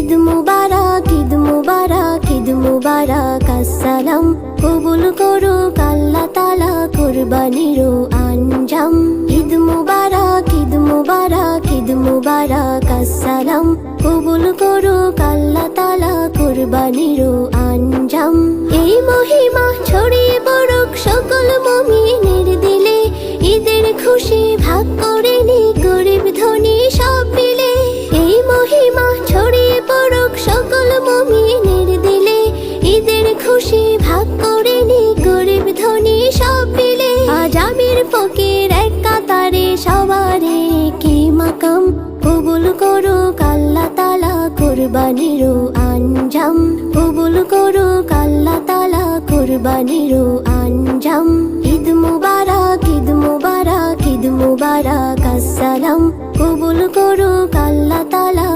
ঈদ মুবারক, ঈদ মুবারক, ঈদ মুবারক, আসসালাম কবুল করুক আল্লাহ তাআলা কুরবানির আঞ্জাম। ঈদ মুবারক, ঈদ মুবারক, ঈদ মুবারক, আসসালাম কবুল করুক আল্লাহ তাআলা কুরবানির আঞ্জাম। এই মহিমা ছড়িয়ে পড়ুক সকল মুমিনের দিলে, ঈদের খুশি ভাগ করে নি গরিব ধনী সব মিলে। এই মহিমা ছড়িয়ে পড়ুক সকল মুমিনের দিলে, ঈদের খুশি ভাগ করে নি গরিব ধনী সব মিলে। আজ আমির ফকির এক কাতারে সবারে কি মাকাম, কবুল করুক আল্লাহ তাআলা কুরবানির আঞ্জাম। কবুল করুক আল্লাহ তাআলা কুরবানির আঞ্জাম। ঈদ মুবারক, ঈদ মুবারক, ঈদ মুবারক, আসসালাম কবুল করুক আল্লাহ তাআলা।